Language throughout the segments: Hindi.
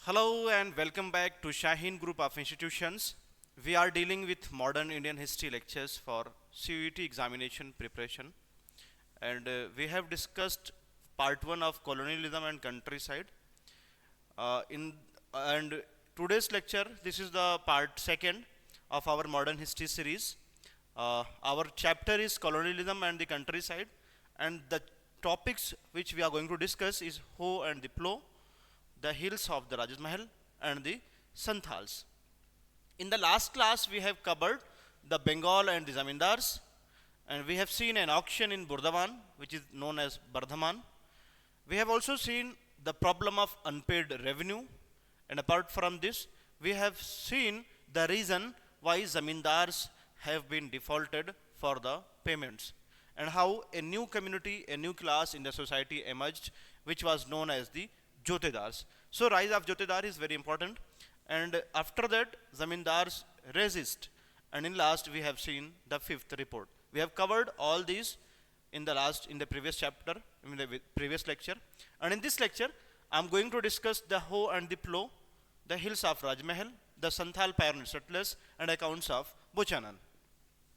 Hello and welcome back to Shaheen Group of Institutions. We are dealing with modern Indian history lectures for CUET examination preparation, and we have discussed part 1 of colonialism and countryside. In and today's lecture, this is the part 2nd of our modern history series. Our chapter is colonialism and the countryside, and the topics which we are going to discuss is Ho and the Plough, the hills of the Rajat Mahal, and the Santhals. In the last class, we have covered the Bengal and the Zamindars, and we have seen an auction in Burdavan, which is known as Bardhaman. We have also seen the problem of unpaid revenue, and apart from this, we have seen the reason why Zamindars have been defaulted for the payments, and how a new community, a new class in the society emerged, which was known as the Jotedars. So rise of Jotedar is very important, and after that Zamindars resist, and in last we have seen the 5th report. We have covered all these in the previous chapter, in the previous lecture, and in this lecture I am going to discuss the Ho and the Plough, the hills of Rajmahal, the Santhal pioneer settlers, and accounts of Buchanan.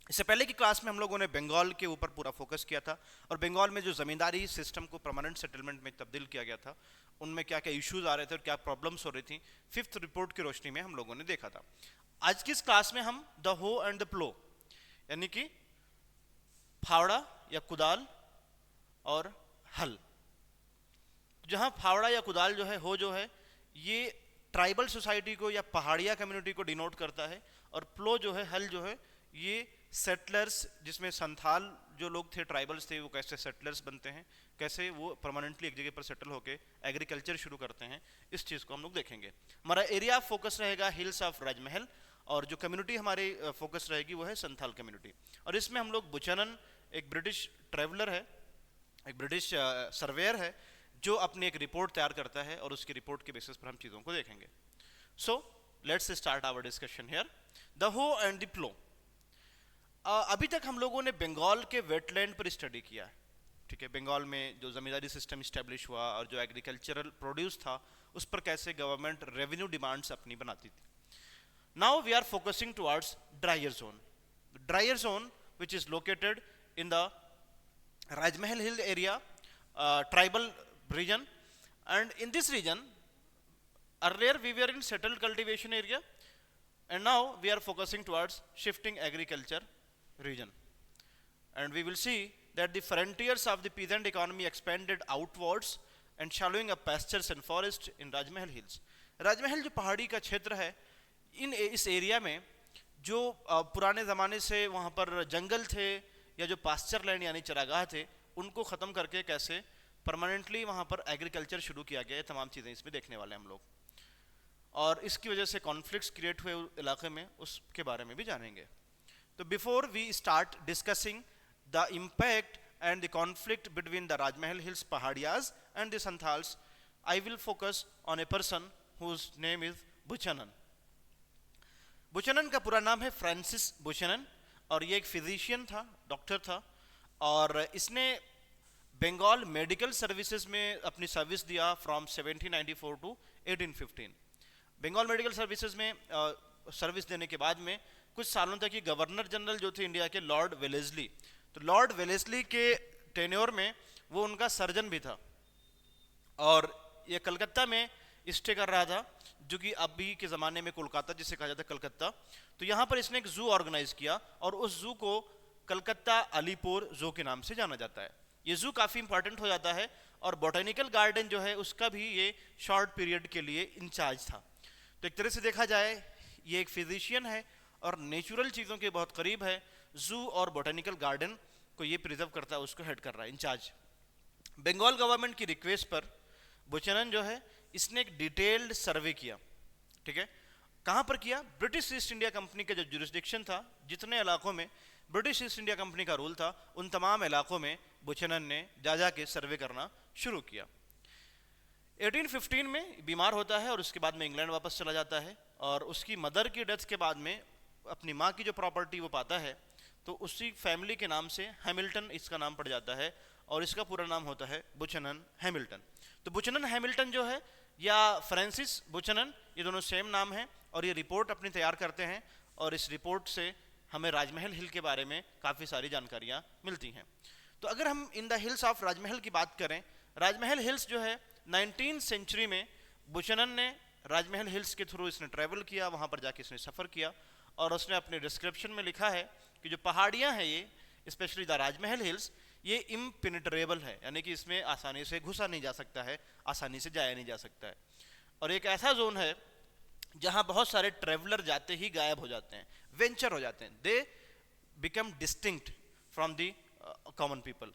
इससे पहले की क्लास में हम लोगों ने बंगाल के ऊपर पूरा फोकस किया था, और बंगाल में जो ज़मींदारी सिस्टम को परमानेंट सेटलमेंट में तब्दील किया गया था, उनमें क्या क्या इश्यूज आ रहे थे और क्या प्रॉब्लम्स हो रही थी, 5th रिपोर्ट की रोशनी में हम लोगों ने देखा था. आज की इस क्लास में हम द हो एंड द प्लो, यानी कि फावड़ा या कुदाल और हल. जहां फावड़ा या कुदाल जो है, हो जो है, ये ट्राइबल सोसाइटी को या पहाड़िया कम्युनिटी को डिनोट करता है, और प्लो जो है, हल जो है, ये सेटलर्स, जिसमें संथाल जो लोग थे, ट्राइबल्स थे, वो कैसे सेटलर्स बनते हैं, कैसे वो परमानेंटली एक जगह पर सेटल होकर एग्रीकल्चर शुरू करते हैं, इस चीज़ को हम लोग देखेंगे. हमारा एरिया ऑफ फोकस रहेगा हिल्स ऑफ राजमहल, और जो कम्युनिटी हमारी फोकस रहेगी वो है संथाल कम्युनिटी. और इसमें हम लोग बुचानन, एक ब्रिटिश ट्रेवलर है, एक ब्रिटिश सर्वेयर है, जो अपनी एक रिपोर्ट तैयार करता है, और उसकी रिपोर्ट के बेसिस पर हम चीज़ों को देखेंगे. So let's start our discussion here. The hoe and the plough. अभी तक हम लोगों ने बंगाल के वेटलैंड पर स्टडी किया है, ठीक है. बंगाल में जो ज़मींदारी सिस्टम इस्टेब्लिश हुआ और जो एग्रीकल्चरल प्रोड्यूस था, उस पर कैसे गवर्नमेंट रेवेन्यू डिमांड्स अपनी बनाती थी. Now we are focusing towards dryer zone. Dryer zone which is located in the Rajmahal hill area, tribal region, and in this region earlier we were in settled cultivation area, and now we are focusing towards shifting agriculture region, and we will see that the frontiers of the peasant economy expanded outwards and shallowing of pastures and forests in Rajmahal hills. राजमहल जो पहाड़ी का क्षेत्र है, इस एरिया में जो पुराने ज़माने से वहाँ पर जंगल थे या जो पास्चर लैंड यानी चरागाह थे, उनको ख़त्म करके कैसे परमानेंटली वहाँ पर एग्रीकल्चर शुरू किया गया है, तमाम चीज़ें इसमें देखने वाले हम लोग, और इसकी वजह से कॉन्फ्लिक्ट्स क्रिएट हुए इलाके में, उसके बारे में भी जानेंगे. तो before we start discussing the impact and the conflict between the Rajmahal hills Paharias and the Santhals, I will focus on a person whose name is Buchanan. Buchanan का पूरा नाम है फ्रांसिस बुचानन, और ये एक फिजिशियन था, डॉक्टर था, और इसने बंगाल मेडिकल सर्विसेज में अपनी सर्विस दिया from 1794 to 1815. Bengal medical services में सर्विस देने के बाद में कुछ सालों तक ये गवर्नर जनरल जो थे इंडिया के, लॉर्ड वेलेस्ली, तो लॉर्ड वेलेस्ली के टेन्योर में वो उनका सर्जन भी था, और ये कलकत्ता में स्टे कर रहा था, जो कि अभी के ज़माने में कोलकाता जिसे कहा जाता है कलकत्ता. तो यहाँ पर इसने एक जू ऑर्गेनाइज किया, और उस जू को कलकत्ता अलीपुर जू के नाम से जाना जाता है. ये जू काफ़ी इंपॉर्टेंट हो जाता है, और बोटेनिकल गार्डन जो है उसका भी ये शॉर्ट पीरियड के लिए इंचार्ज था. तो एक तरह से देखा जाए, ये एक फिजिशियन है और नेचुरल चीज़ों के बहुत करीब है. जू और बोटेनिकल गार्डन को ये प्रिजर्व करता है, उसको हेड कर रहा है, इंचार्ज. बंगाल गवर्नमेंट की रिक्वेस्ट पर बुचानन जो है, इसने एक डिटेल्ड सर्वे किया, ठीक है. कहाँ पर किया? ब्रिटिश ईस्ट इंडिया कंपनी का जो जुरिस्डिक्शन था, जितने इलाकों में ब्रिटिश ईस्ट इंडिया कंपनी का रूल था, उन तमाम इलाकों में बुचानन ने जा के सर्वे करना शुरू किया. 1815 में बीमार होता है, और उसके बाद में इंग्लैंड वापस चला जाता है, और उसकी मदर की डेथ के बाद में अपनी माँ की जो प्रॉपर्टी वो पाता है, तो उसी फैमिली के नाम से हैमिल्टन इसका नाम पड़ जाता है, और इसका पूरा नाम होता है बुचानन हैमिल्टन. तो बुचानन हैमिल्टन जो है या फ्रांसिस बुचनन, ये दोनों सेम नाम हैं, और ये रिपोर्ट अपनी तैयार करते हैं, और इस रिपोर्ट से हमें राजमहल हिल के बारे में काफ़ी सारी जानकारियाँ मिलती हैं। तो अगर हम इन द हिल्स ऑफ राजमहल की बात करें, राजमहल हिल्स जो है 19वीं सेंचुरी में बुचनन ने राजमहल हिल्स के थ्रू इसने ट्रैवल किया, वहाँ पर जाके इसने सफ़र किया, और उसने अपने डिस्क्रिप्शन में लिखा है कि जो पहाड़ियाँ हैं ये, स्पेशली द राजमहल हिल्स, ये इम्पेनिट्रेबल है, यानी कि इसमें आसानी से घुसा नहीं जा सकता है, आसानी से जाया नहीं जा सकता है, और एक ऐसा जोन है जहाँ बहुत सारे ट्रेवलर जाते ही गायब हो जाते हैं, वेंचर हो जाते हैं, they become distinct from the common people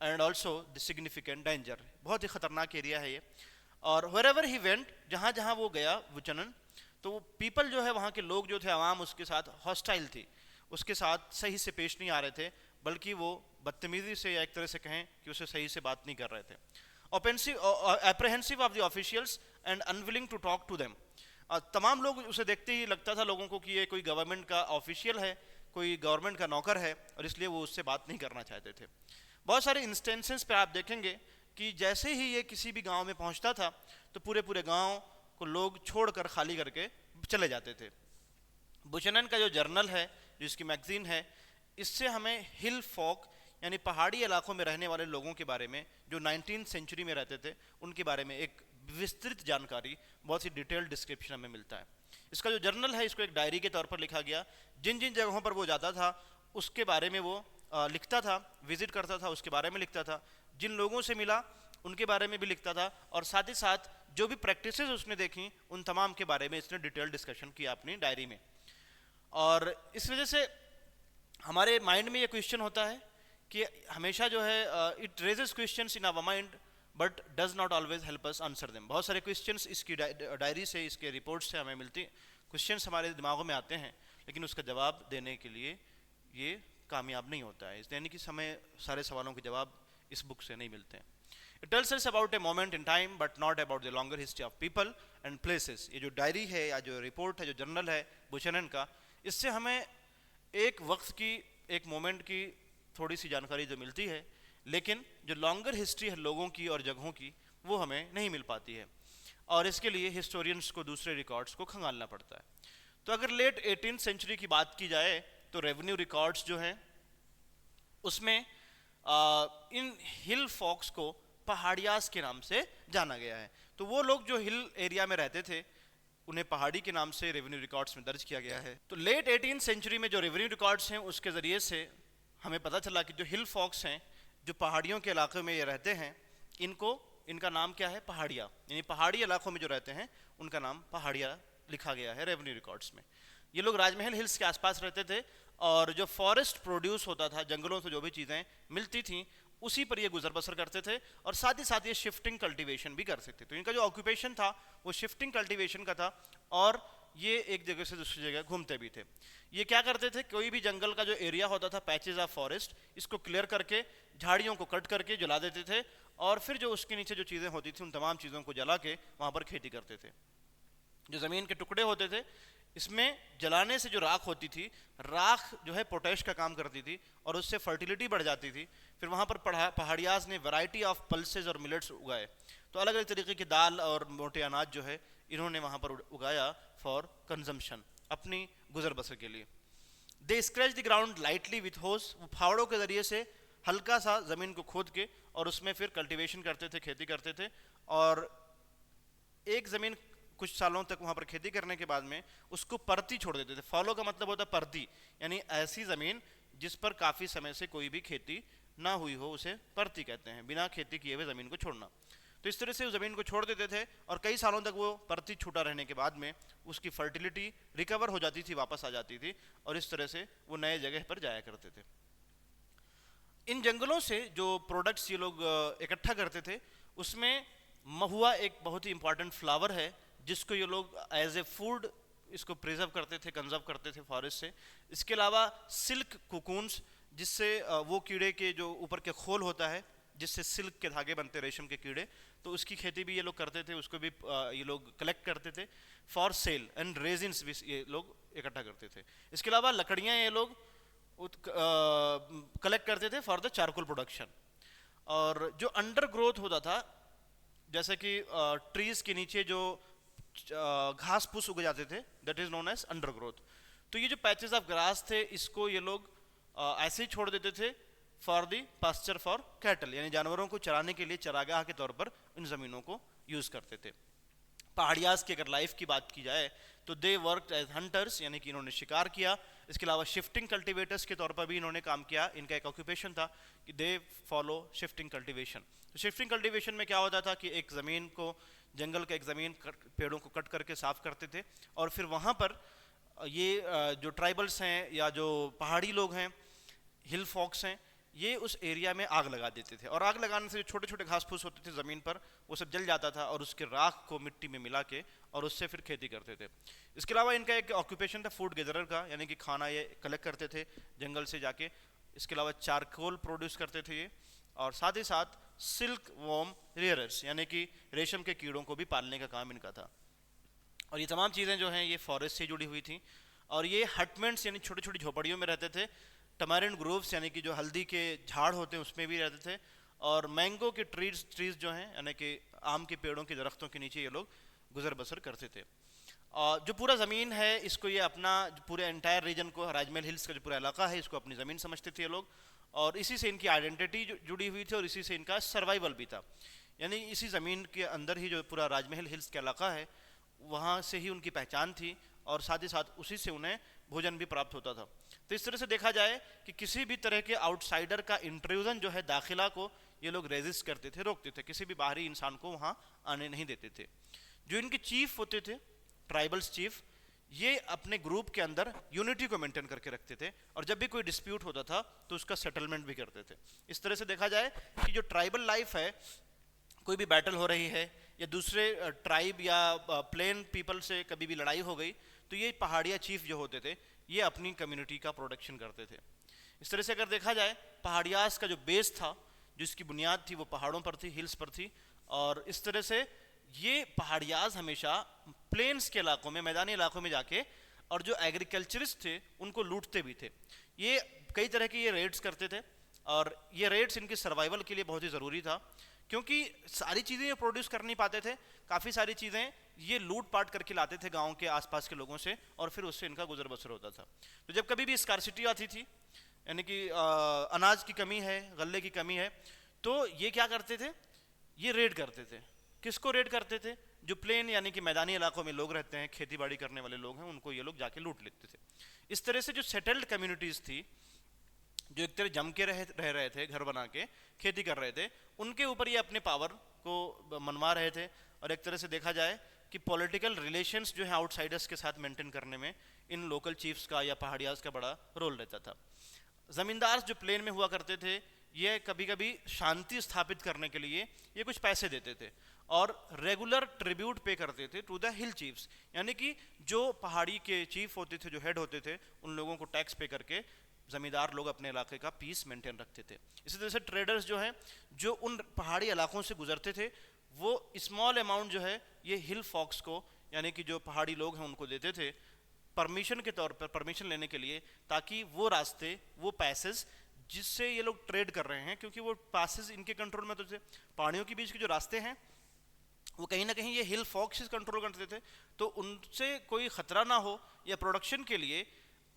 and also the significant danger. बहुत ही खतरनाक एरिया है ये, और व्हेरेवर ही वेंट, जहाँ जहाँ वो गया बुचनन, तो वो पीपल जो है, वहाँ के लोग जो थे, आवाम उसके साथ हॉस्टाइल थी, उसके साथ सही से पेश नहीं आ रहे थे, बल्कि वो बदतमीजी से, या एक तरह से कहें कि उसे सही से बात नहीं कर रहे थे। Apprehensive of the officials and unwilling to talk to them, तमाम लोग उसे देखते ही लगता था लोगों को कि ये कोई गवर्नमेंट का ऑफिशियल है, कोई गवर्नमेंट का नौकर है, और इसलिए वो उससे बात नहीं करना चाहते थे। बहुत सारे इंस्टेंसेस पे आप देखेंगे कि जैसे ही ये किसी भी गांव में पहुंचता था तो पूरे पूरे गांव को लोग छोड़कर खाली करके चले जाते थे। बुचनन का जो जर्नल है, जो इसकी मैगजीन है, इससे हमें हिल फॉक यानी पहाड़ी इलाकों में रहने वाले लोगों के बारे में, जो 19वीं सेंचुरी में रहते थे, उनके बारे में एक विस्तृत जानकारी, बहुत ही डिटेल्ड डिस्क्रिप्शन हमें मिलता है। इसका जो जर्नल है, इसको एक डायरी के तौर पर लिखा गया, जिन जिन जगहों पर वो जाता था उसके बारे में वो लिखता था, विजिट करता था उसके बारे में लिखता था, जिन लोगों से मिला उनके बारे में भी लिखता था, और साथ ही साथ जो भी प्रैक्टिसेस उसने देखी उन तमाम के बारे में इसने डिटेल डिस्कशन किया अपनी डायरी में। और इस वजह से हमारे माइंड में ये क्वेश्चन होता है कि हमेशा जो है it raises questions in our mind but does not always help us answer them. बहुत सारे क्वेश्चंस इसकी डायरी से, इसके रिपोर्ट से हमें मिलती, क्वेश्चंस हमारे दिमागों में आते हैं, लेकिन उसका जवाब देने के लिए ये कामयाब नहीं होता है, यानी कि हमें सारे सवालों के जवाब इस बुक से नहीं मिलते हैं। It tells us about a moment in time but not about the longer history of people and places. ये जो डायरी है या जो रिपोर्ट है, जो जर्नल है बुचनन का, इससे हमें एक वक्त की, एक मोमेंट की थोड़ी सी जानकारी जो मिलती है, लेकिन जो लॉन्गर हिस्ट्री है लोगों की और जगहों की, वो हमें नहीं मिल पाती है, और इसके लिए हिस्टोरियंस को दूसरे रिकॉर्ड्स को खंगालना पड़ता है। तो अगर लेट 18वीं सेंचुरी की बात की जाए तो रेवेन्यू रिकॉर्ड्स जो हैं उसमें इन हिल फॉक्स को पहाड़ियास के नाम से जाना गया है। तो वो लोग जो हिल एरिया में रहते थे उन्हें पहाड़ी के नाम से रेवेन्यू रिकॉर्ड्स में दर्ज किया गया है। तो लेट 18वीं सेंचुरी में जो रेवेन्यू रिकॉर्ड्स हैं उसके ज़रिए से हमें पता चला कि जो हिल फॉक्स हैं, जो पहाड़ियों के इलाके में ये रहते हैं, इनका नाम क्या है? पहाड़िया, यानी पहाड़ी इलाकों में जो रहते हैं उनका नाम पहाड़िया लिखा गया है रेवेन्यू रिकॉर्ड्स में। ये लोग राजमहल हिल्स के आसपास रहते थे, और जो फॉरेस्ट प्रोड्यूस होता था, जंगलों से जो भी चीज़ें मिलती थीं उसी पर ये गुजर बसर करते थे, और साथ ही साथ ये शिफ्टिंग कल्टीवेशन भी कर सकते थे। तो इनका जो ऑक्यूपेशन था वो शिफ्टिंग कल्टीवेशन का था, और ये एक जगह से दूसरी जगह घूमते भी थे। ये क्या करते थे, कोई भी जंगल का जो एरिया होता था, पैचेज ऑफ फॉरेस्ट, इसको क्लियर करके झाड़ियों को कट करके जला देते थे, और फिर जो उसके नीचे जो चीज़ें होती थी उन तमाम चीज़ों को जला के वहाँ पर खेती करते थे। जो ज़मीन के टुकड़े होते थे, इसमें जलाने से जो राख होती थी, राख जो है पोटैश का काम करती थी, और उससे फर्टिलिटी बढ़ जाती थी। फिर वहाँ पर पहाड़ियाज ने वैरायटी ऑफ पल्सेस और मिलेट्स उगाए। तो अलग अलग तरीके की दाल और मोटे अनाज जो है इन्होंने वहाँ पर उगाया फॉर कंजम्पशन, अपनी गुजर बसर के लिए। They scratch the ground lightly with hoes, वो फावड़ों के ज़रिए से हल्का सा ज़मीन को खोद के और उसमें फिर कल्टीवेशन करते थे, खेती करते थे, और एक ज़मीन कुछ सालों तक वहाँ पर खेती करने के बाद में उसको परती छोड़ देते थे। फॉलो का मतलब होता है परती, यानी ऐसी ज़मीन जिस पर काफ़ी समय से कोई भी खेती ना हुई हो उसे परती कहते हैं, बिना खेती किए हुए ज़मीन को छोड़ना। तो इस तरह से उस ज़मीन को छोड़ देते थे, और कई सालों तक वो परती छूटा रहने के बाद में उसकी फर्टिलिटी रिकवर हो जाती थी, वापस आ जाती थी, और इस तरह से वो नए जगह पर जाया करते थे। इन जंगलों से जो प्रोडक्ट्स ये लोग इकट्ठा करते थे, उसमें महुआ एक बहुत ही इंपॉर्टेंट फ्लावर है, जिसको ये लोग एज ए फूड इसको प्रिजर्व करते थे, कंजर्व करते थे फॉरेस्ट से। इसके अलावा सिल्क कुकून्स, जिससे वो कीड़े के जो ऊपर के खोल होता है जिससे सिल्क के धागे बनते, रेशम के कीड़े, तो उसकी खेती भी ये लोग करते थे, उसको भी ये लोग कलेक्ट करते थे फॉर सेल, एंड रेजिन्स भी ये लोग इकट्ठा करते थे। इसके अलावा लकड़ियाँ ये लोग कलेक्ट करते थे फॉर द चारकोल प्रोडक्शन। और जो अंडर ग्रोथ होता था जैसे कि ट्रीज के नीचे जो घास फूस उग जाते थे, that is known as undergrowth. तो ये जो पैचेस ऑफ ग्रास थे, इसको ये लोग ऐसे ही छोड़ देते थे for the pasture for cattle, यानी जानवरों को चराने के लिए चरागाह के तौर पर इन जमीनों को यूज करते थे। पहाड़ियाज की अगर लाइफ की बात की जाए तो दे वर्क एज हंटर्स, यानी कि इन्होंने शिकार किया। इसके अलावा शिफ्टिंग कल्टीवेटर्स के तौर पर भी इन्होंने काम किया। इनका एक ऑक्यूपेशन था कि दे फॉलो शिफ्टिंग कल्टीवेशन। तो शिफ्टिंग कल्टीवेशन में क्या होता था कि एक ज़मीन को, जंगल का एक ज़मीन पेड़ों को कट करके साफ करते थे और फिर वहाँ पर ये जो ट्राइबल्स हैं या जो पहाड़ी लोग हैं, हिल फॉक्स हैं, ये उस एरिया में आग लगा देते थे और आग लगाने से जो छोटे छोटे घास फूस होते थे ज़मीन पर, वो सब जल जाता था और उसके राख को मिट्टी में मिला के और उससे फिर खेती करते थे। इसके अलावा इनका एक ऑक्यूपेशन था फूड गैदरर का, यानी कि खाना ये कलेक्ट करते थे जंगल से जाके। इसके अलावा चारकोल प्रोड्यूस करते थे ये, और साथ ही साथ सिल्क वॉर्म रेयरर्स, यानी कि रेशम के कीड़ों को भी पालने का काम इनका था। और ये तमाम चीज़ें जो हैं ये फॉरेस्ट से जुड़ी हुई थी। और ये हटमेंट्स यानी छोटी छोटी झोपड़ियों में रहते थे। टमारिन ग्रोव्स यानी कि जो हल्दी के झाड़ होते हैं उसमें भी रहते थे। और मैंगो के ट्रीज जो हैं, यानी कि आम के पेड़ों के दरख्तों के नीचे ये लोग गुजर बसर करते थे। और जो पूरा ज़मीन है इसको ये अपना, पूरे एंटायर रीजन को, राजमहल हिल्स का जो पूरा इलाका है इसको अपनी ज़मीन समझते थे ये लोग। और इसी से इनकी आइडेंटिटी जुड़ी हुई थी और इसी से इनका सर्वाइवल भी था। यानी इसी ज़मीन के अंदर ही जो पूरा राजमहल हिल्स का इलाका है वहाँ से ही उनकी पहचान थी और साथ ही साथ उसी से उन्हें भोजन भी प्राप्त होता था। तो इस तरह से देखा जाए कि किसी भी तरह के आउटसाइडर का इंट्रूजन जो है दाखिला को ये लोग रेजिस्ट करते थे, रोकते थे, किसी भी बाहरी इंसान को वहाँ आने नहीं देते थे। जो इनके चीफ होते थे, ट्राइबल्स चीफ, ये अपने ग्रुप के अंदर यूनिटी को मेंटेन करके रखते थे और जब भी कोई डिस्प्यूट होता था तो उसका सेटलमेंट भी करते थे। इस तरह से देखा जाए कि जो ट्राइबल लाइफ है, कोई भी बैटल हो रही है या दूसरे ट्राइब या प्लेन पीपल से कभी भी लड़ाई हो गई, तो ये पहाड़िया चीफ जो होते थे ये अपनी कम्युनिटी का प्रोटेक्शन करते थे। इस तरह से अगर देखा जाए, पहाड़ियास का जो बेस था, जिसकी बुनियाद थी, वो पहाड़ों पर थी, हिल्स पर थी। और इस तरह से ये पहाड़ियाज हमेशा प्लेन्स के इलाकों में, मैदानी इलाकों में जाके और जो एग्रीकल्चरिस्ट थे उनको लूटते भी थे। ये कई तरह के ये रेड्स करते थे और ये रेड्स इनकी सर्वाइवल के लिए बहुत ही ज़रूरी था, क्योंकि सारी चीज़ें ये प्रोड्यूस कर नहीं पाते थे। काफ़ी सारी चीज़ें ये लूट पाट करके लाते थे गांव के आसपास के लोगों से और फिर उससे इनका गुजर बसर होता था। तो जब कभी भी स्कार्सिटी आती थी, यानी कि अनाज की कमी है, गल्ले की कमी है, तो ये क्या करते थे, ये रेड करते थे। किसको रेड करते थे? जो प्लेन यानी कि मैदानी इलाकों में लोग रहते हैं, खेती बाड़ी करने वाले लोग हैं, उनको ये लोग जाके लूट लेते थे। इस तरह से जो सेटल्ड कम्युनिटीज़ थी, जो एक तरह जम के रह रहे थे, घर बना के खेती कर रहे थे, उनके ऊपर ये अपने पावर को मनवा रहे थे। और एक तरह से देखा जाए कि पॉलिटिकल रिलेशंस जो है आउटसाइडर्स के साथ मेंटेन करने में इन लोकल चीफ्स का या पहाड़ियाज का बड़ा रोल रहता था। ज़मींदार जो प्लेन में हुआ करते थे, ये कभी कभी शांति स्थापित करने के लिए ये कुछ पैसे देते थे और रेगुलर ट्रिब्यूट पे करते थे टू द हिल चीफ्स, यानी कि जो पहाड़ी के चीफ होते थे, जो हेड होते थे, उन लोगों को टैक्स पे करके ज़मींदार लोग अपने इलाके का पीस मेंटेन रखते थे। इसी तरह से ट्रेडर्स जो हैं, जो उन पहाड़ी इलाकों से गुजरते थे, वो स्मॉल अमाउंट जो है ये हिल फॉक्स को, यानी कि जो पहाड़ी लोग हैं, उनको देते थे परमिशन के तौर पर, परमिशन लेने के लिए, ताकि वो रास्ते, वो पैसेज जिससे ये लोग ट्रेड कर रहे हैं, क्योंकि वो पैसेज इनके कंट्रोल में तो थे, पहाड़ियों के बीच के जो रास्ते हैं वो कहीं ना कहीं ये हिल फॉक्स कंट्रोल करते थे, तो उनसे कोई ख़तरा ना हो या प्रोडक्शन के लिए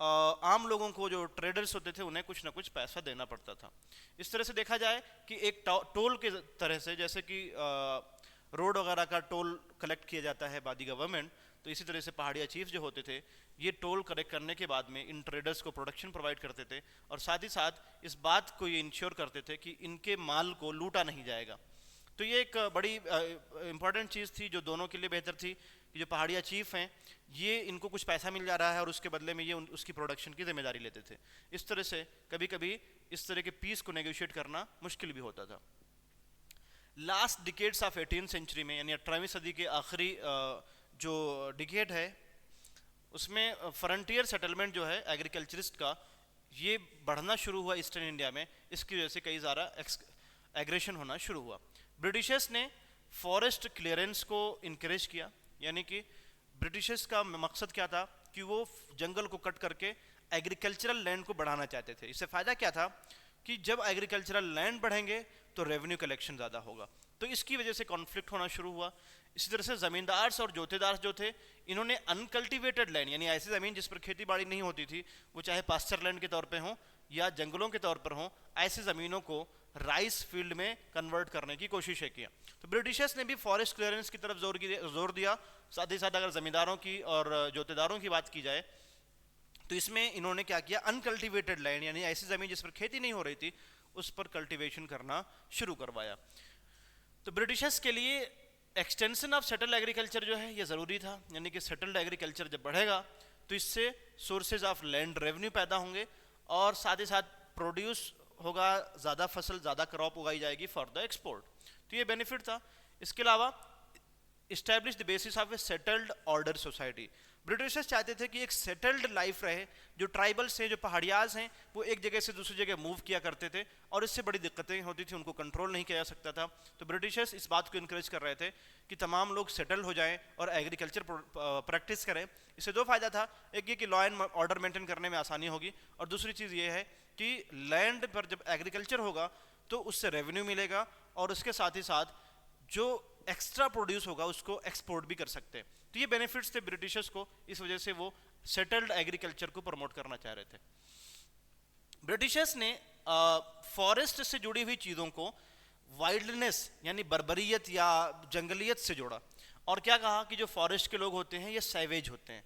आम लोगों को, जो ट्रेडर्स होते थे, उन्हें कुछ ना कुछ पैसा देना पड़ता था। इस तरह से देखा जाए कि एक टोल के तरह से, जैसे कि रोड वगैरह का टोल कलेक्ट किया जाता है बाय द गवर्नमेंट, तो इसी तरह से पहाड़िया चीफ जो होते थे ये टोल कलेक्ट करने के बाद में इन ट्रेडर्स को प्रोडक्शन प्रोवाइड करते थे और साथ ही साथ इस बात को ये इंश्योर करते थे कि इनके माल को लूटा नहीं जाएगा। तो ये एक बड़ी इंपॉर्टेंट चीज़ थी जो दोनों के लिए बेहतर थी कि जो पहाड़िया चीफ हैं, ये इनको कुछ पैसा मिल जा रहा है और उसके बदले में ये उसकी प्रोडक्शन की जिम्मेदारी लेते थे। इस तरह से कभी कभी इस तरह के पीस को नेगोशिएट करना मुश्किल भी होता था। लास्ट डिकेड्स ऑफ 18वीं सेंचुरी में, यानी 18वीं सदी के आखिरी जो डिकेड है, उसमें फ्रंटियर सेटलमेंट जो है एग्रीकल्चरिस्ट का, ये बढ़ना शुरू हुआ ईस्टर्न इंडिया में। इसकी वजह से कई ज़्यादा एग्रेशन होना शुरू हुआ। ब्रिटिशर्स ने फॉरेस्ट क्लियरेंस को इनकरेज किया, यानी कि ब्रिटिशर्स का मकसद क्या था कि वो जंगल को कट करके एग्रीकल्चरल लैंड को बढ़ाना चाहते थे। इससे फ़ायदा क्या था कि जब एग्रीकल्चरल लैंड बढ़ेंगे तो रेवेन्यू कलेक्शन ज़्यादा होगा। तो इसकी वजह से कॉन्फ्लिक्ट होना शुरू हुआ। इसी तरह से ज़मींदार और जोतेदार जो थे, इन्होंने अनकल्टिवेटेड लैंड यानी ऐसी ज़मीन जिस पर खेती बाड़ी नहीं होती थी, वो चाहे पास्चर लैंड के तौर पे हो या जंगलों के तौर पर हो, ऐसी ज़मीनों को राइस फील्ड में कन्वर्ट करने की कोशिश किया। तो ब्रिटिशर्स ने भी फॉरेस्ट क्लियरेंस की तरफ जोर दिया। साथ ही साथ अगर ज़मींदारों की और जोतेदारों की बात की जाए तो इसमें इन्होंने क्या किया, अनकल्टिवेटेड लैंड यानी ऐसी ज़मीन जिस पर खेती नहीं हो रही थी उस पर कल्टीवेशन करना शुरू करवाया। तो ब्रिटिशर्स के लिए एक्सटेंशन ऑफ सेटल्ड एग्रीकल्चर जो है ये ज़रूरी था, यानी कि सेटल्ड एग्रीकल्चर जब बढ़ेगा तो इससे सोर्सेज ऑफ लैंड रेवेन्यू पैदा होंगे और साथ ही साथ प्रोड्यूस होगा, ज़्यादा फसल, ज़्यादा क्रॉप उगाई जाएगी फॉर द एक्सपोर्ट। तो ये बेनिफिट था। इसके अलावा establish the basis of A settled order society. Britishers चाहते थे कि एक सेटल्ड लाइफ रहे, जो ट्राइबल्स हैं, जो पहाड़ियाज हैं, वो एक जगह से दूसरी जगह मूव किया करते थे और इससे बड़ी दिक्कतें होती थी, उनको कंट्रोल नहीं किया जा सकता था। तो ब्रिटिशर्स इस बात को इनकरेज कर रहे थे कि तमाम लोग सेटल हो जाएं और एग्रीकल्चर प्रैक्टिस करें। इससे दो फायदा था, एक ये कि लॉ एंड ऑर्डर मेंटेन करने में आसानी होगी और दूसरी चीज़ ये है कि लैंड पर जब एग्रीकल्चर होगा तो उससे रेवेन्यू मिलेगा और उसके साथ ही साथ जो एक्स्ट्रा प्रोड्यूस होगा उसको एक्सपोर्ट भी कर सकते हैं। तो ये बेनिफिट्स थे ब्रिटिशर्स को, इस वजह से वो सेटल्ड एग्रीकल्चर को प्रमोट करना चाह रहे थे। ब्रिटिशर्स ने फॉरेस्ट से जुड़ी हुई चीज़ों को वाइल्डनेस यानी बर्बरियत या जंगलियत से जोड़ा और क्या कहा कि जो फॉरेस्ट के लोग होते हैं ये सैवेज होते हैं,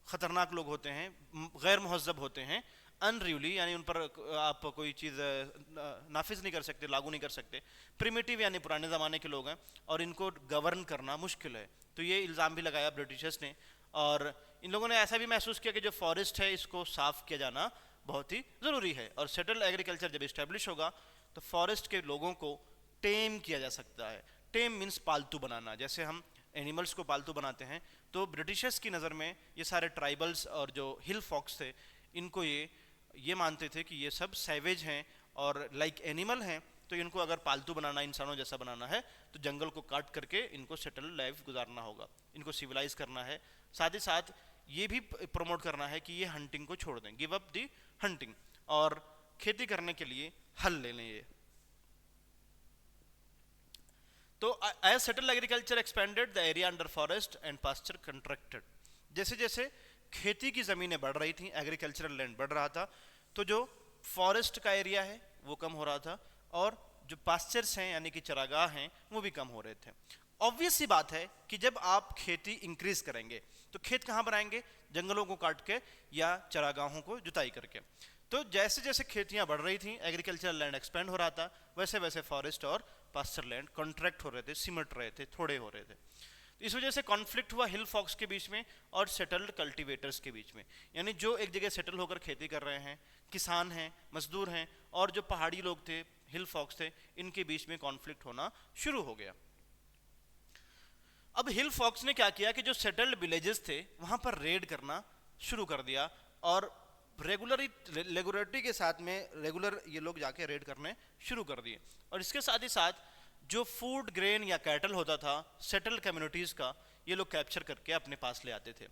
ख़तरनाक लोग होते हैं, गैर मुहज़्ज़ब होते हैं, अनरूली यानी उन पर आप कोई चीज़ नाफिज नहीं कर सकते, लागू नहीं कर सकते, प्रिमिटिव यानी पुराने ज़माने के लोग हैं और इनको गवर्न करना मुश्किल है। तो ये इल्ज़ाम भी लगाया ब्रिटिशर्स ने और इन लोगों ने ऐसा भी महसूस किया कि जो फॉरेस्ट है इसको साफ़ किया जाना बहुत ही ज़रूरी है और सेटल्ड एग्रीकल्चर जब इस्टेब्लिश होगा तो फॉरेस्ट के लोगों को टेम किया जा सकता है। टेम मीन्स पालतू बनाना, जैसे हम एनिमल्स को पालतू बनाते हैं। तो ब्रिटिशर्स की नज़र में ये सारे ट्राइबल्स और जो हिल फॉक्स थे इनको ये मानते थे कि ये सब सैवेज हैं और लाइक एनिमल हैं, तो इनको अगर पालतू बनाना, इंसानों जैसा बनाना है तो जंगल को काट करके इनको सेटल्ड लाइफ गुजारना होगा, इनको सिविलाइज करना है। साथ ही साथ ये भी प्रमोट करना है कि ये हंटिंग को छोड़ दें, गिव अप दी हंटिंग, और खेती करने के लिए हल ले लें। ये तो as settled agriculture expanded the area under forest and pasture contracted. जैसे जैसे खेती की ज़मीनें बढ़ रही थी, एग्रीकल्चरल लैंड बढ़ रहा था, तो जो फॉरेस्ट का एरिया है वो कम हो रहा था और जो पास्चर्स हैं यानी कि चरागाह हैं वो भी कम हो रहे थे। ऑब्वियस सी बात है कि जब आप खेती इंक्रीज करेंगे तो खेत कहाँ बनाएंगे, जंगलों को काट के या चरागाहों को जुताई करके। तो जैसे जैसे खेतियाँ बढ़ रही थी, एग्रीकल्चरल लैंड एक्सपेंड हो रहा था, वैसे वैसे फॉरेस्ट और पास्चर लैंड कॉन्ट्रैक्ट हो रहे थे, सिमट रहे थे, थोड़े हो रहे थे। इस वजह से कॉन्फ्लिक्ट हुआ हिल फॉक्स के बीच में और सेटल्ड कल्टीवेटर्स के बीच में, यानी जो एक जगह सेटल होकर खेती कर रहे हैं, किसान हैं, मजदूर हैं, और जो पहाड़ी लोग थे, हिल फॉक्स थे, इनके बीच में कॉन्फ्लिक्ट होना शुरू हो गया। अब हिल फॉक्स ने क्या किया कि जो सेटल्ड विलेजेस थे वहां पर रेड करना शुरू कर दिया और रेगुलरिटी के साथ में रेगुलर ये लोग जाके रेड करने शुरू कर दिए। और इसके साथ ही साथ जो फूड, ग्रेन या कैटल होता था सेटल्ड कम्युनिटीज़ का, ये लोग कैप्चर करके अपने पास ले आते थे।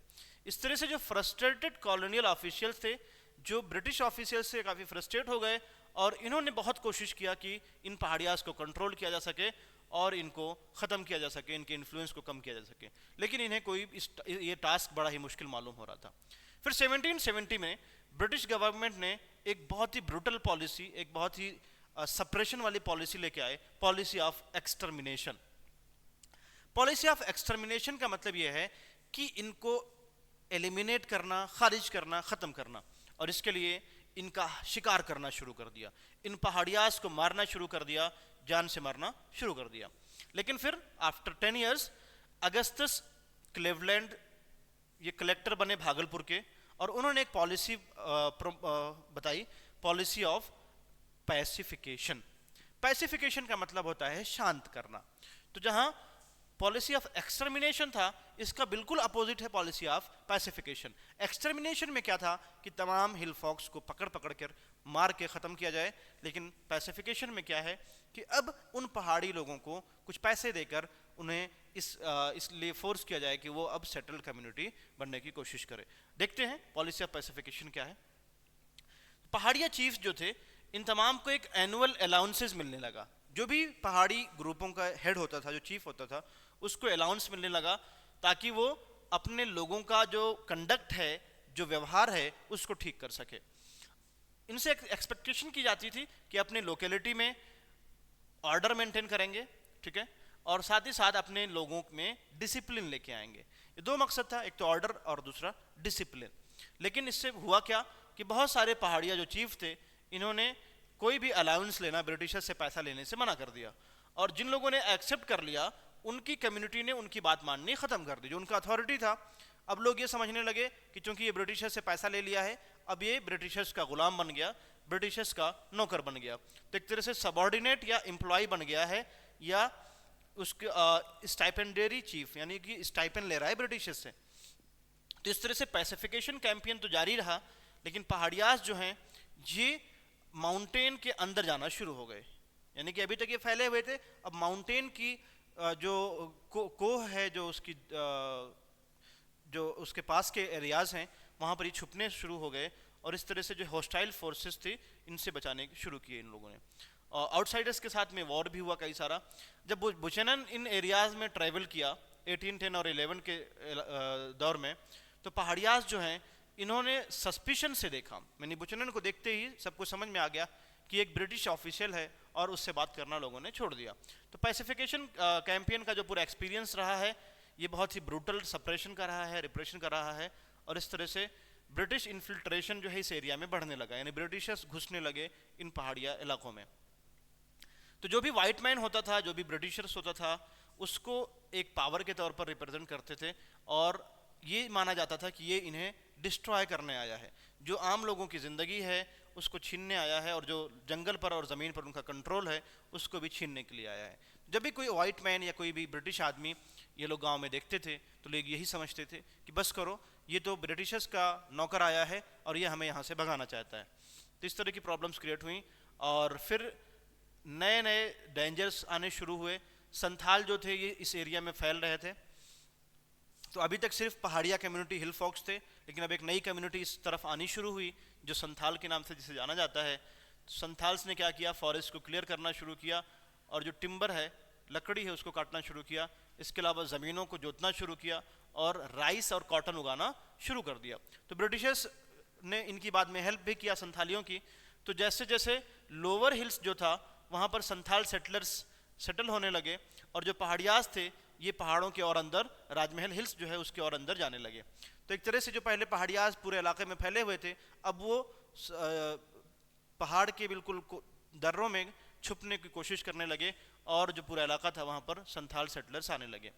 इस तरह से जो फ्रस्ट्रेटेड कॉलोनियल ऑफिशियल्स थे, जो ब्रिटिश ऑफिशियल्स से काफ़ी फ्रस्ट्रेट हो गए और इन्होंने बहुत कोशिश किया कि इन पहाड़ियाज को कंट्रोल किया जा सके और इनको ख़त्म किया जा सके, इनके इन्फ्लुएंस को कम किया जा सके, लेकिन इन्हें ये टास्क बड़ा ही मुश्किल मालूम हो रहा था। फिर 1770 में ब्रिटिश गवर्नमेंट ने एक बहुत ही ब्रूटल पॉलिसी, एक बहुत ही सप्रेशन वाली पॉलिसी लेके आए, policy of extermination. Policy of extermination का मतलब यह है कि इनको एलिमिनेट करना, खारिज करना, ख़त्म करना, और इसके लिए इनका शिकार करना शुरू कर दिया, इन पहाड़ियाज को मारना शुरू कर दिया, जान से मारना शुरू कर दिया। लेकिन फिर आफ्टर 10 ईयर्स अगस्टस क्लेवलैंड ये कलेक्टर बने भागलपुर के, और उन्होंने एक पॉलिसी बताई, पॉलिसी ऑफ पैसिफिकेशन। पैसिफिकेशन का मतलब होता है शांत करना। तो जहां पॉलिसी ऑफ एक्सटर्मिनेशन था, इसका बिल्कुल अपोजिट है पॉलिसी ऑफ पैसिफिकेशन। एक्सटर्मिनेशन में क्या था कि तमाम हिल फॉक्स को पकड़ पकड़ कर मार के ख़त्म किया जाए, लेकिन पैसिफिकेशन में क्या है कि अब उन पहाड़ी लोगों को कुछ पैसे देकर उन्हें इसलिए फोर्स किया जाए कि वो अब सेटल्ड कम्युनिटी बनने की कोशिश करे। देखते हैं पॉलिसी ऑफ पैसिफिकेशन क्या है। पहाड़िया चीफ्स जो थे, इन तमाम को एक एनुअल अलाउंसेस मिलने लगा, जो भी पहाड़ी ग्रुपों का हेड होता था, जो चीफ होता था, उसको अलाउंस मिलने लगा ताकि वो अपने लोगों का जो कंडक्ट है, जो व्यवहार है, उसको ठीक कर सके। इनसे एक्सपेक्टेशन की जाती थी कि अपने लोकेलिटी में ऑर्डर मेंटेन करेंगे, ठीक है, और साथ ही साथ अपने लोगों में डिसिप्लिन लेके आएंगे। ये दो मकसद था, एक तो ऑर्डर और दूसरा डिसिप्लिन। लेकिन इससे हुआ क्या कि बहुत सारे पहाड़िया जो चीफ थे, इन्होंने कोई भी अलाउंस लेना, ब्रिटिशर्स से पैसा लेने से मना कर दिया, और जिन लोगों ने एक्सेप्ट कर लिया उनकी कम्युनिटी ने उनकी बात माननी खत्म कर दी। जो उनका अथॉरिटी था, अब लोग ये समझने लगे कि चूंकि ये ब्रिटिशर्स से पैसा ले लिया है, अब ये ब्रिटिशर्स का गुलाम बन गया, ब्रिटिशर्स का नौकर बन गया, तो एक तरह से सबऑर्डिनेट या एम्प्लॉय बन गया है, या उसके स्टाइपेंडरी चीफ, यानी कि स्टाइपेंड ले रहा है ब्रिटिशर्स से। तो इस तरह से पैसिफिकेशन कैंपेन तो जारी रहा, लेकिन पहाड़ियाज जो हैं ये माउंटेन के अंदर जाना शुरू हो गए। यानी कि अभी तक ये फैले हुए थे, अब माउंटेन की जो कोह है, जो उसकी जो उसके पास के एरियाज हैं, वहाँ पर ये छुपने शुरू हो गए, और इस तरह से जो हॉस्टाइल फोर्सेस थी, इनसे बचाने शुरू किए इन लोगों ने। आउटसाइडर्स के साथ में वॉर भी हुआ कई सारा। जब बुचेनन इन एरियाज में ट्रैवल किया 1810 और 11 के दौर में, तो पहाड़ियाज जो हैं इन्होंने सस्पिशन से देखा। मैंने बुचेनन को देखते ही सबको समझ में आ गया कि एक ब्रिटिश ऑफिशियल है, और उससे बात करना लोगों ने छोड़ दिया। तो पैसिफिकेशन कैंपेन का जो पूरा एक्सपीरियंस रहा है, ये बहुत ही ब्रूटल सप्रेशन का रहा है, रिप्रेशन का रहा है, और इस तरह से ब्रिटिश इन्फिल्ट्रेशन जो है इस एरिया में बढ़ने लगा, यानी ब्रिटिशर्स घुसने लगे इन पहाड़िया इलाकों में। तो जो भी वाइट मैन होता था, जो भी ब्रिटिशर्स होता था, उसको एक पावर के तौर पर रिप्रेजेंट करते थे, और ये माना जाता था कि ये इन्हें डिस्ट्रॉय करने आया है, जो आम लोगों की ज़िंदगी है उसको छीनने आया है, और जो जंगल पर और ज़मीन पर उनका कंट्रोल है उसको भी छीनने के लिए आया है। जब भी कोई वाइट मैन या कोई भी ब्रिटिश आदमी ये लोग गांव में देखते थे, तो लोग यही समझते थे कि बस करो, ये तो ब्रिटिशर्स का नौकर आया है और ये हमें यहाँ से भगाना चाहता है। तो इस तरह की प्रॉब्लम्स क्रिएट हुई, और फिर नए नए डेंजर्स आने शुरू हुए। संथाल जो थे ये इस एरिया में फैल रहे थे। तो अभी तक सिर्फ पहाड़िया कम्युनिटी, हिल फॉक्स थे, लेकिन अब एक नई कम्युनिटी इस तरफ आनी शुरू हुई जो संथाल के नाम से जिसे जाना जाता है। संथाल्स ने क्या किया, फॉरेस्ट को क्लियर करना शुरू किया, और जो टिम्बर है, लकड़ी है, उसको काटना शुरू किया। इसके अलावा ज़मीनों को जोतना शुरू किया, और राइस और कॉटन उगाना शुरू कर दिया। तो ब्रिटिशर्स ने इनकी बाद में हेल्प भी किया संथालियों की। तो जैसे जैसे लोअर हिल्स जो था, वहाँ पर संथाल सेटलर्स सेटल होने लगे, और जो पहाड़ियाज थे ये पहाड़ों के और अंदर, राजमहल हिल्स जो है उसके और अंदर जाने लगे। तो एक तरह से जो पहले पहाड़ियाज पूरे इलाके में फैले हुए थे, अब वो पहाड़ के बिल्कुल दर्रों में छुपने की कोशिश करने लगे, और जो पूरा इलाका था वहाँ पर संथाल सेटलर्स आने लगे।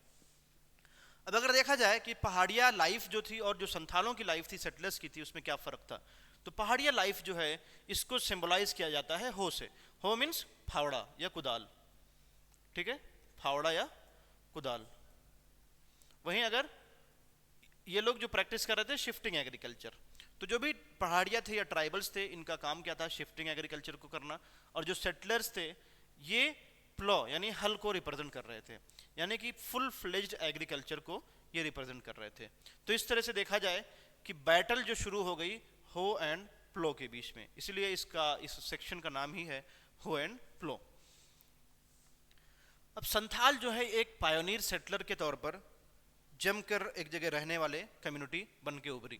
अब अगर देखा जाए कि पहाड़िया लाइफ जो थी और जो संथालों की लाइफ थी, सेटलर्स की थी, उसमें क्या फ़र्क था, तो पहाड़िया लाइफ जो है इसको सिंबलाइज किया जाता है हो से। हो मीन्स फावड़ा या कुदाल, ठीक है, फावड़ा या कुदाल। वहीं अगर ये लोग जो प्रैक्टिस कर रहे थे शिफ्टिंग एग्रीकल्चर, तो जो भी पहाड़िया थे या ट्राइबल्स थे, इनका काम क्या था, शिफ्टिंग एग्रीकल्चर को करना। और जो सेटलर्स थे ये प्लॉ यानी हल को रिप्रेजेंट कर रहे थे, यानी कि फुल फ्लेज्ड एग्रीकल्चर को ये रिप्रेजेंट कर रहे थे। तो इस तरह से देखा जाए कि बैटल जो शुरू हो गई हो एंड प्लो के बीच में, इसलिए इस सेक्शन का नाम ही है हो एंड प्लो। अब संथाल जो है एक पायोनियर सेटलर के तौर पर जमकर एक जगह रहने वाले कम्युनिटी बन के उभरी।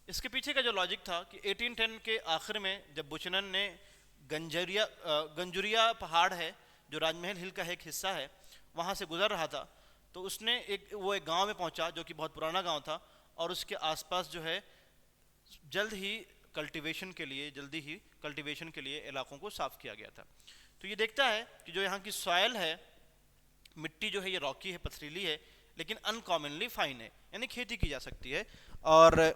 इसके पीछे का जो लॉजिक था कि 1810 के आखिर में जब बुचनन ने गंजुरिया पहाड़ है जो राजमहल हिल का एक हिस्सा है, वहाँ से गुजर रहा था, तो उसने एक गांव में पहुंचा जो कि बहुत पुराना गांव था, और उसके आसपास जो है जल्दी ही कल्टीवेशन के लिए इलाकों को साफ किया गया था। तो ये देखता है कि जो यहाँ की सॉयल है, मिट्टी जो है ये रॉकी है, पथरीली है, लेकिन अनकॉमनली फाइन है, यानी खेती की जा सकती है। और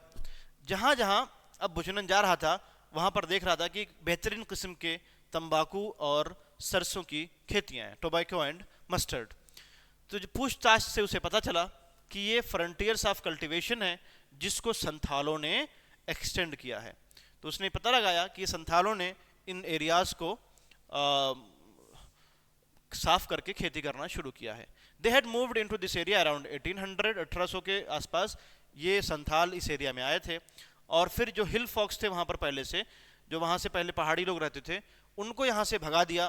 जहाँ जहाँ अब बुचनन जा रहा था वहाँ पर देख रहा था कि बेहतरीन किस्म के तंबाकू और सरसों की खेतियाँ हैं, टोबैको एंड मस्टर्ड। तो जो पूछताछ से उसे पता चला कि ये फ्रंटियर्स ऑफ कल्टीवेशन है जिसको संथालों ने एक्सटेंड किया है। तो उसने पता लगाया कि संथालों ने इन एरियाज को साफ करके खेती करना शुरू किया है। They had moved into this area around 1800 के आसपास ये संथाल इस एरिया में आए थे। और फिर जो हिल फॉक्स थे वहाँ पर पहले से, जो वहाँ से पहले पहाड़ी लोग रहते थे, उनको यहाँ से भगा दिया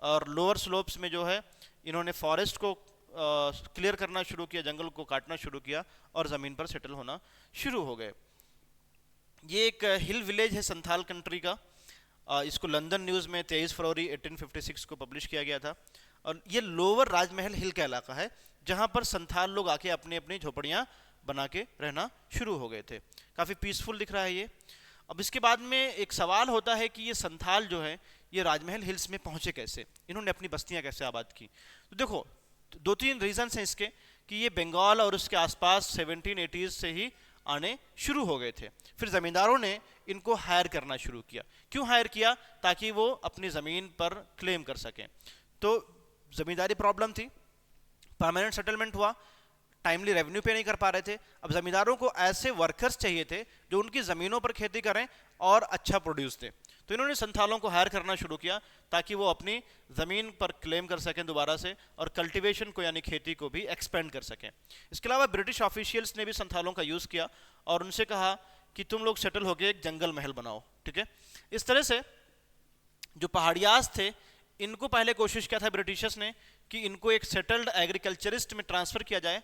और लोअर स्लोप्स में जो है इन्होंने फॉरेस्ट को क्लियर करना शुरू किया, जंगल को काटना शुरू किया और ज़मीन पर सेटल होना शुरू हो गए। ये एक हिल विलेज है संथाल कंट्री का। इसको लंदन न्यूज़ में 23 फरवरी 1856 को पब्लिश किया गया था। और ये लोअर राजमहल हिल का इलाका है जहाँ पर संथाल लोग आके अपनी अपनी झोपड़ियाँ बना के रहना शुरू हो गए थे। काफ़ी पीसफुल दिख रहा है ये। अब इसके बाद में एक सवाल होता है कि ये संथाल जो है ये राजमहल हिल्स में पहुँचे कैसे, इन्होंने अपनी बस्तियाँ कैसे आबाद की। तो देखो दो तीन रीजंस हैं इसके कि ये बंगाल और उसके आसपास 1780s से ही आने शुरू हो गए थे। फिर ज़मींदारों ने इनको हायर करना शुरू किया। क्यों हायर किया? ताकि वो अपनी ज़मीन पर क्लेम कर सकें। तो ज़मींदारी प्रॉब्लम थी, परमानेंट सेटलमेंट हुआ, टाइमली रेवेन्यू पे नहीं कर पा रहे थे। अब ज़मींदारों को ऐसे वर्कर्स चाहिए थे जो उनकी ज़मीनों पर खेती करें और अच्छा प्रोड्यूस दें। तो इन्होंने संथालों को हायर करना शुरू किया ताकि वो अपनी ज़मीन पर क्लेम कर सकें दोबारा से और कल्टीवेशन को यानी खेती को भी एक्सपेंड कर सकें। इसके अलावा ब्रिटिश ऑफिशियल्स ने भी संथालों का यूज़ किया और उनसे कहा कि तुम लोग सेटल होकर एक जंगल महल बनाओ, ठीक है। इस तरह से जो पहाड़ियाज थे इनको पहले कोशिश किया था ब्रिटिशर्स ने कि इनको एक सेटल्ड एग्रीकल्चरिस्ट में ट्रांसफ़र किया जाए,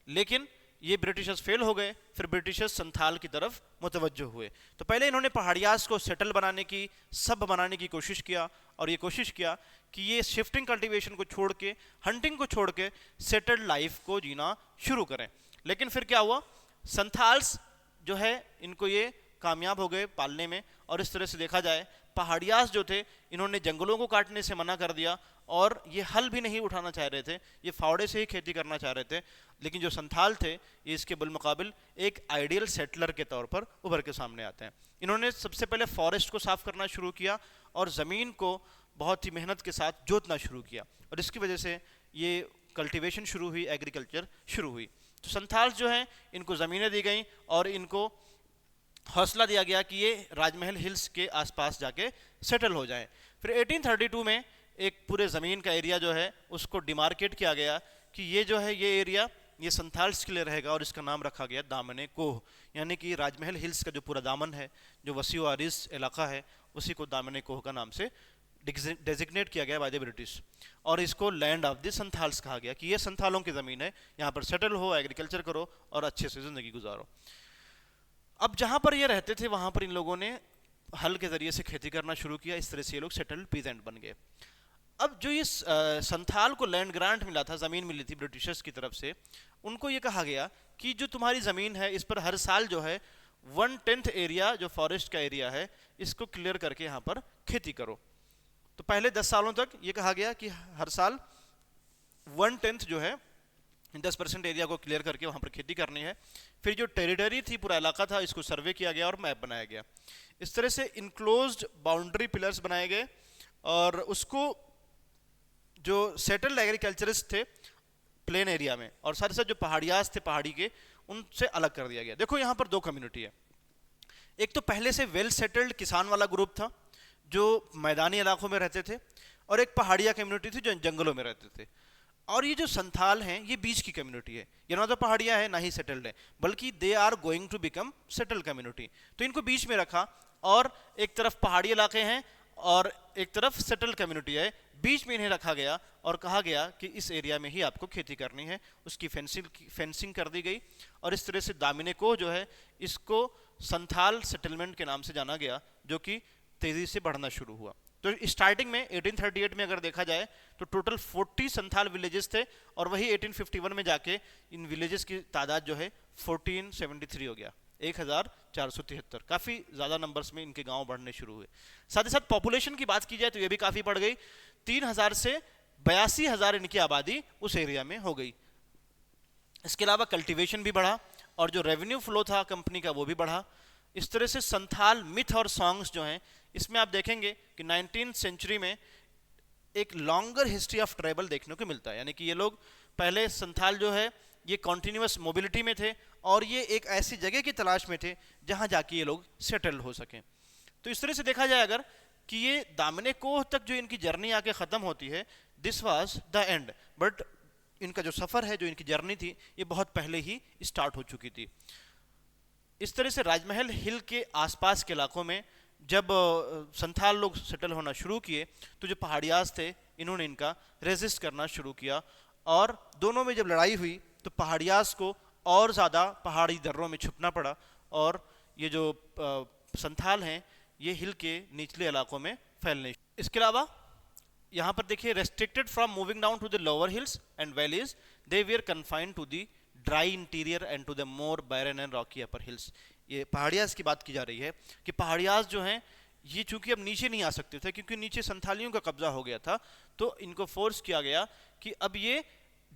लेकिन ये ब्रिटिशर्स फेल हो गए। फिर ब्रिटिशर्स संथाल की तरफ मुतवज्जो हुए। तो पहले इन्होंने पहाड़ियाज को सेटल बनाने की, सब बनाने की कोशिश किया और ये कोशिश किया कि ये शिफ्टिंग कल्टीवेशन को छोड़ के, हंटिंग को छोड़ के सेटल्ड लाइफ को जीना शुरू करें। लेकिन फिर क्या हुआ, संथाल्स जो है इनको ये कामयाब हो गए पालने में। और इस तरह से देखा जाए पहाड़ियाज जो थे इन्होंने जंगलों को काटने से मना कर दिया और ये हल भी नहीं उठाना चाह रहे थे, ये फावड़े से ही खेती करना चाह रहे थे। लेकिन जो संथाल थे ये इसके बिलमुकाबिल एक आइडियल सेटलर के तौर पर उभर के सामने आते हैं। इन्होंने सबसे पहले फॉरेस्ट को साफ करना शुरू किया और ज़मीन को बहुत ही मेहनत के साथ जोतना शुरू किया और इसकी वजह से ये कल्टीवेशन शुरू हुई, एग्रीकल्चर शुरू हुई। तो संथाल जो हैं इनको ज़मीनें दी गई और इनको हौसला दिया गया कि ये राजमहल हिल्स के आसपास जाके सेटल हो जाएं। फिर 1832 में एक पूरे ज़मीन का एरिया जो है उसको डिमार्केट किया गया कि ये जो है ये एरिया ये संथाल्स के लिए रहेगा और इसका नाम रखा गया दामने कोह, यानी कि राजमहल हिल्स का जो पूरा दामन है, जो वसी व आरिज इलाका है, उसी को दामने कोह का नाम से डेजिग्नेट किया गया बाय द ब्रिटिश। और इसको लैंड ऑफ द संथाल्स कहा गया कि ये संथालों की ज़मीन है, यहाँ पर सेटल हो, एग्रीकल्चर करो और अच्छे से ज़िंदगी गुजारो। अब जहाँ पर ये रहते थे वहाँ पर इन लोगों ने हल के ज़रिए से खेती करना शुरू किया। इस तरह से ये लोग सेटल्ड पीजेंट बन गए। अब जो ये संथाल को लैंड ग्रांट मिला था, ज़मीन मिली थी ब्रिटिशर्स की तरफ से, उनको ये कहा गया कि जो तुम्हारी ज़मीन है इस पर हर साल जो है 1/10 एरिया जो फॉरेस्ट का एरिया है इसको क्लियर करके यहाँ पर खेती करो। तो पहले 10 सालों तक ये कहा गया कि हर साल 1/10 जो है 10% एरिया को क्लियर करके वहाँ पर खेती करनी है। फिर जो टेरिटरी थी, पूरा इलाका था, इसको सर्वे किया गया और मैप बनाया गया। इस तरह से इनक्लोज्ड बाउंड्री पिलर्स बनाए गए और उसको जो सेटल्ड एग्रीकल्चरिस्ट थे प्लेन एरिया में और साथ ही साथ जो पहाड़ियाज थे पहाड़ी के, उनसे अलग कर दिया गया। देखो यहाँ पर दो कम्युनिटी है। एक तो पहले से वेल सेटल्ड किसान वाला ग्रुप था जो मैदानी इलाकों में रहते थे और एक पहाड़िया कम्युनिटी थी जो जंगलों में रहते थे। और ये जो संथाल हैं ये बीच की कम्युनिटी है, ये ना तो पहाड़िया है ना ही सेटल्ड है, बल्कि they are going to become settled community. तो इनको बीच में रखा और एक तरफ पहाड़ी इलाके हैं और एक तरफ सेटल्ड कम्युनिटी है, बीच में इन्हें रखा गया और कहा गया कि इस एरिया में ही आपको खेती करनी है। उसकी फेंसिंग कर दी गई और इस तरह से दामिने को जो है इसको संथाल सेटलमेंट के नाम से जाना गया, जो कि तेज़ी से बढ़ना शुरू हुआ। तो स्टार्टिंग में 1838 में अगर देखा जाए तो टोटल 40 संथाल विलेजेस थे और वही 1851 में जाके इन विलेजेस की तादाद जो है 1473 हो गया, 1473। काफ़ी ज़्यादा नंबर्स में इनके गांव बढ़ने शुरू हुए। साथ ही साथ पॉपुलेशन की बात की जाए तो ये भी काफ़ी बढ़ गई, 3000 से 82,000 इनकी आबादी उस एरिया में हो गई। इसके अलावा कल्टीवेशन भी बढ़ा और जो रेवेन्यू फ्लो था कंपनी का वो भी बढ़ा। इस तरह से संथाल मिथ और सॉन्ग्स जो हैं इसमें आप देखेंगे कि 19th सेंचुरी में एक लॉन्गर हिस्ट्री ऑफ ट्राइबल देखने को मिलता है। यानी कि ये लोग पहले संथाल जो है ये कॉन्टिन्यूस मोबिलिटी में थे और ये एक ऐसी जगह की तलाश में थे जहाँ जाके ये लोग सेटल हो सकें। तो इस तरह से देखा जाए अगर कि ये दामने कोह तक जो इनकी जर्नी आके ख़त्म होती है, this was the end, but इनका जो सफ़र है, जो इनकी जर्नी थी, ये बहुत पहले ही स्टार्ट हो चुकी थी। इस तरह से राजमहल हिल के आसपास के इलाकों में जब संथाल लोग सेटल होना शुरू किए तो जो पहाड़ियाज थे इन्होंने इनका रेजिस्ट करना शुरू किया, और दोनों में जब लड़ाई हुई तो पहाड़ियाज को और ज़्यादा पहाड़ी दर्रों में छुपना पड़ा, और ये जो संथाल हैं ये हिल के निचले इलाकों में फैलने। इसके अलावा यहाँ पर देखिए, restricted from moving down to the lower hills and valleys, they were confined to the dry interior and to the more barren and rocky upper hills. ये पहाड़ियाज की बात की जा रही है कि पहाड़ियाज जो हैं ये चूंकि अब नीचे नहीं आ सकते थे क्योंकि नीचे संथालियों का कब्जा हो गया था, तो इनको फोर्स किया गया कि अब ये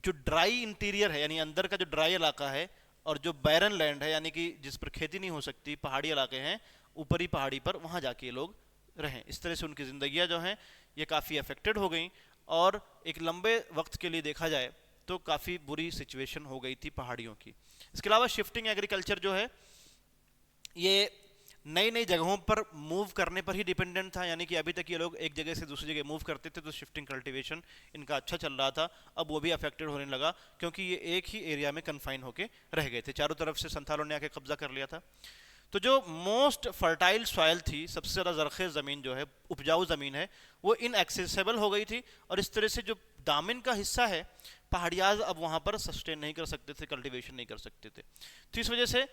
जो ड्राई इंटीरियर है यानी अंदर का जो ड्राई इलाका है और जो बैरन लैंड है यानी कि जिस पर खेती नहीं हो सकती, पहाड़ी इलाके हैं ऊपरी पहाड़ी पर, वहाँ जाके ये लोग रहें। इस तरह से उनकी ज़िंदगियाँ जो हैं ये काफ़ी अफेक्टेड हो गई, और एक लंबे वक्त के लिए देखा जाए तो काफ़ी बुरी सिचुएशन हो गई थी पहाड़ियों की। इसके अलावा शिफ्टिंग एग्रीकल्चर जो है ये नई नई जगहों पर मूव करने पर ही डिपेंडेंट था, यानी कि अभी तक ये लोग एक जगह से दूसरी जगह मूव करते थे तो शिफ्टिंग कल्टीवेशन इनका अच्छा चल रहा था, अब वो भी अफेक्टेड होने लगा क्योंकि ये एक ही एरिया में कन्फाइन होके रह गए थे, चारों तरफ से संथालों ने आके कब्जा कर लिया था। तो जो मोस्ट फर्टाइल सॉइल थी, सबसे ज़्यादा ज़रख़ेज़ ज़मीन जो है, उपजाऊ ज़मीन है, वो इनएक्सेसिबल हो गई थी, और इस तरह से जो दामिन का हिस्सा है पहाड़ियाज अब वहाँ पर सस्टेन नहीं कर सकते थे, कल्टीवेशन नहीं कर सकते थे। तो इस वजह से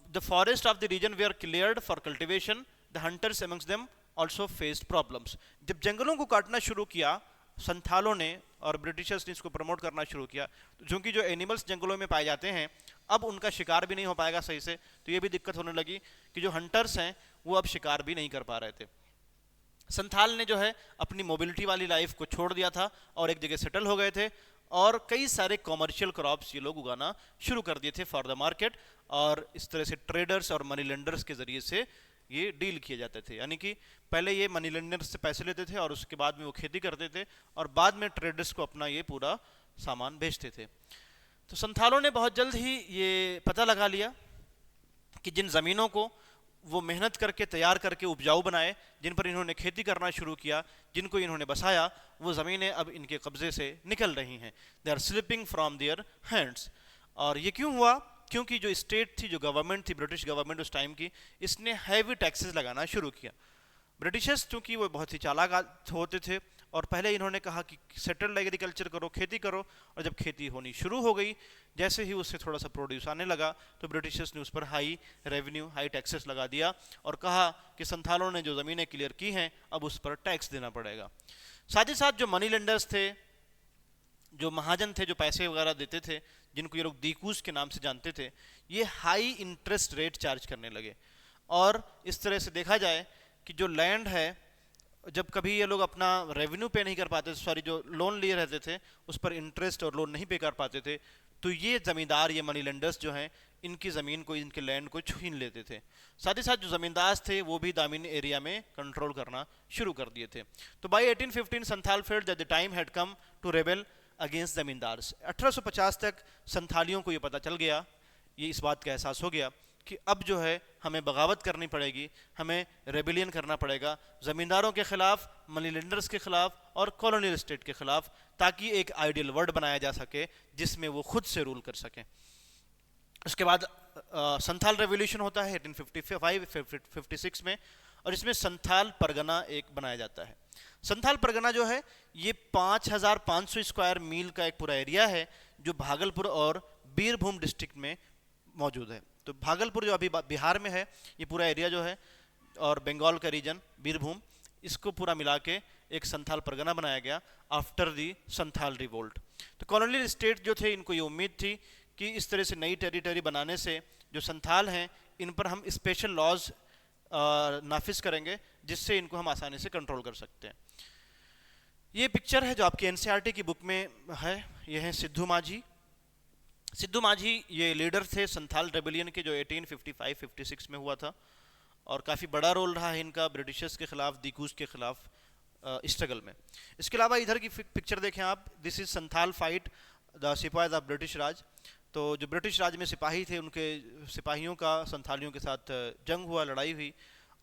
the forest of the region were cleared for cultivation, the hunters amongst them also faced problems। जब जंगलों को काटना शुरू किया संथालों ने और ब्रिटिशर्स ने इसको प्रमोट करना शुरू किया, तो चूंकि जो एनिमल्स जंगलों में पाए जाते हैं अब उनका शिकार भी नहीं हो पाएगा सही से, तो ये भी दिक्कत होने लगी कि जो हंटर्स हैं वो अब शिकार भी नहीं कर पा रहे थे। संथाल ने जो है अपनी मोबिलिटी वाली लाइफ को छोड़ दिया था और एक जगह सेटल हो गए थे, और कई सारे कॉमर्शियल क्रॉप्स ये लोग उगाना शुरू कर दिए थे फॉर द मार्केट, और इस तरह से ट्रेडर्स और मनी लेंडर्स के ज़रिए से ये डील किए जाते थे। यानी कि पहले ये मनी लेंडर्स से पैसे लेते थे और उसके बाद में वो खेती करते थे और बाद में ट्रेडर्स को अपना ये पूरा सामान बेचते थे। तो संथालों ने बहुत जल्द ही ये पता लगा लिया कि जिन ज़मीनों को वो मेहनत करके तैयार करके उपजाऊ बनाए, जिन पर इन्होंने खेती करना शुरू किया, जिनको इन्होंने बसाया, वो ज़मीनें अब इनके कब्ज़े से निकल रही हैं, they are slipping from their hands. और ये क्यों हुआ? क्योंकि जो स्टेट थी, जो गवर्नमेंट थी, ब्रिटिश गवर्नमेंट उस टाइम की, इसने हैवी टैक्सेस लगाना शुरू किया। ब्रिटिशर्स चूँकि वो बहुत ही चालाक होते थे और पहले इन्होंने कहा कि सेटल्ड एग्रीकल्चर करो, खेती करो, और जब खेती होनी शुरू हो गई, जैसे ही उससे थोड़ा सा प्रोड्यूस आने लगा तो ब्रिटिशर्स ने उस पर हाई रेवेन्यू, हाई टैक्सेस लगा दिया और कहा कि संथालों ने जो ज़मीनें क्लियर की हैं अब उस पर टैक्स देना पड़ेगा। साथ ही साथ जो मनी लेंडर्स थे, जो महाजन थे, जो पैसे वगैरह देते थे, जिनको ये लोग दीकूस के नाम से जानते थे, ये हाई इंटरेस्ट रेट चार्ज करने लगे। और इस तरह से देखा जाए कि जो लैंड है, जब कभी ये लोग अपना रेवेन्यू पे नहीं कर पाते, सॉरी जो लोन लिए रहते थे उस पर इंटरेस्ट और लोन नहीं पे कर पाते थे, तो ये ज़मींदार, ये मनी लेंडर्स जो हैं, इनकी ज़मीन को, इनके लैंड को छीन लेते थे। साथ ही साथ जो ज़मींदार थे वो भी दामिन एरिया में कंट्रोल करना शुरू कर दिए थे। तो by 1815 Santhal felt that the time had come to rebel against zamindars. 1850 तक संथालियों को ये पता चल गया, ये इस बात का एहसास हो गया कि अब जो है हमें बगावत करनी पड़ेगी, हमें रेबिलियन करना पड़ेगा ज़मींदारों के ख़िलाफ़, मनी लेंडर्स के ख़िलाफ़ और कॉलोनियल स्टेट के ख़िलाफ़, ताकि एक आइडियल वर्ल्ड बनाया जा सके जिसमें वो खुद से रूल कर सकें। उसके बाद संथाल रेवोल्यूशन होता है 1855-56 में, और इसमें संथाल परगना एक बनाया जाता है। संथाल परगना जो है ये 5500 स्क्वायर मील का एक पूरा एरिया है जो भागलपुर और बीरभूम डिस्ट्रिक्ट में मौजूद है। तो भागलपुर जो अभी बिहार में है, ये पूरा एरिया जो है, और बंगाल का रीजन बीरभूम, इसको पूरा मिला के एक संथाल परगना बनाया गया आफ्टर दी संथाल रिवोल्ट। तो कॉलोनियल स्टेट जो थे, इनको ये उम्मीद थी कि इस तरह से नई टेरिटरी बनाने से जो संथाल हैं इन पर हम स्पेशल लॉज नाफिज करेंगे जिससे इनको हम आसानी से कंट्रोल कर सकते हैं। ये पिक्चर है जो आपकी एनसीईआरटी की बुक में है, ये है सिद्धू माझी। सिद्धू माझी ये लीडर थे संथाल रेबेलियन के जो 1855-56 में हुआ था, और काफ़ी बड़ा रोल रहा है इनका ब्रिटिशर्स के ख़िलाफ़, दीकूस के ख़िलाफ़ स्ट्रगल में। इसके अलावा इधर की पिक्चर देखें आप, this is Santhal fight the sepoys of British Raj. तो जो ब्रिटिश राज में सिपाही थे, उनके सिपाहियों का संथालियों के साथ जंग हुआ, लड़ाई हुई,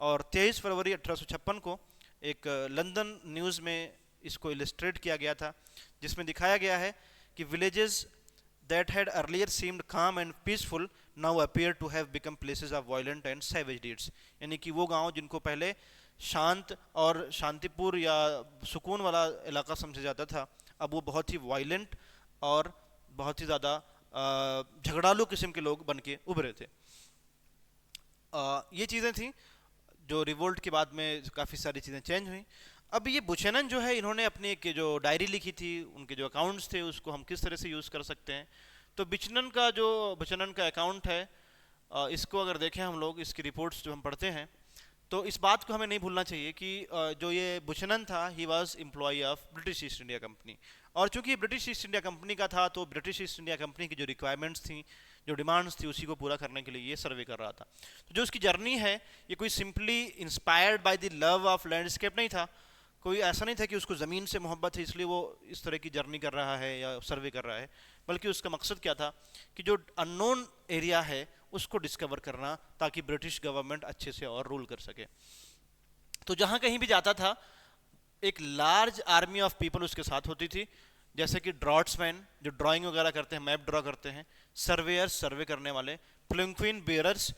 और 23 फरवरी 1856 को एक लंदन न्यूज़ में इसको इलस्ट्रेट किया गया था, जिसमें दिखाया गया है कि villages that had earlier seemed calm and peaceful now appear to have become places of violent and savage deeds. यानी कि वो गांव जिनको पहले शांत और शांतिपूर्ण या सुकून वाला इलाका समझा जाता था, अब वो बहुत ही वायलेंट और बहुत ही ज़्यादा झगड़ालू किस्म के लोग बन के उभरे थे. ये चीज़ें थी जो रिवोल्ट के बाद में काफ़ी सारी चीज़ें चेंज हुई. अब ये बुचेनन जो है, इन्होंने अपनी एक जो डायरी लिखी थी, उनके जो अकाउंट्स थे, उसको हम किस तरह से यूज़ कर सकते हैं. तो बुचेनन का अकाउंट है, इसको अगर देखें हम लोग, इसकी रिपोर्ट्स जो हम पढ़ते हैं, तो इस बात को हमें नहीं भूलना चाहिए कि जो ये बुचेनन था, he was employ of British East India Company. और चूंकि ब्रिटिश ईस्ट इंडिया कंपनी का था, तो ब्रिटिश ईस्ट इंडिया कंपनी की जो रिक्वायरमेंट्स थी, जो डिमांड्स थी, उसी को पूरा करने के लिए ये सर्वे कर रहा था. तो जो उसकी जर्नी है, ये कोई simply inspired by the love of landscape नहीं था. कोई ऐसा नहीं था कि उसको ज़मीन से मोहब्बत है इसलिए वो इस तरह की जर्नी कर रहा है या सर्वे कर रहा है, बल्कि उसका मकसद क्या था कि जो अननोन एरिया है उसको डिस्कवर करना, ताकि ब्रिटिश गवर्नमेंट अच्छे से और रूल कर सके. तो जहाँ कहीं भी जाता था, एक लार्ज आर्मी ऑफ पीपल उसके साथ होती थी, जैसे कि ड्रॉट्समैन जो ड्राइंग वगैरह करते हैं, मैप ड्रॉ करते हैं, सर्वेयर्स सर्वे करने वाले, प्लंक्विन बेयरर्स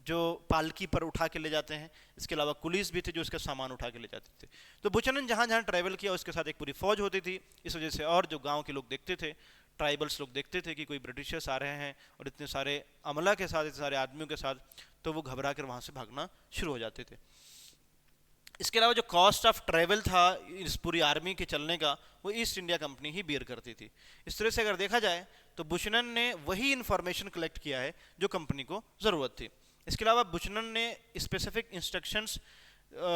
जो पालकी पर उठा के ले जाते हैं, इसके अलावा कुलीस भी थे जो उसका सामान उठा के ले जाते थे. तो बुचेनन जहाँ जहाँ ट्रैवल किया, उसके साथ एक पूरी फौज होती थी. इस वजह से और जो गांव के लोग देखते थे, ट्राइबल्स लोग देखते थे कि कोई ब्रिटिशर्स आ रहे हैं और इतने सारे अमला के साथ, इतने सारे आदमियों के साथ, तो वो घबरा कर वहाँ से भागना शुरू हो जाते थे. इसके अलावा जो कॉस्ट ऑफ ट्रैवल था इस पूरी आर्मी के चलने का, वो ईस्ट इंडिया कंपनी ही बियर करती थी. इस तरह से अगर देखा जाए तो बुचेनन ने वही इंफॉर्मेशन कलेक्ट किया है जो कंपनी को ज़रूरत थी. इसके अलावा बुचेनन ने स्पेसिफिक इंस्ट्रक्शंस,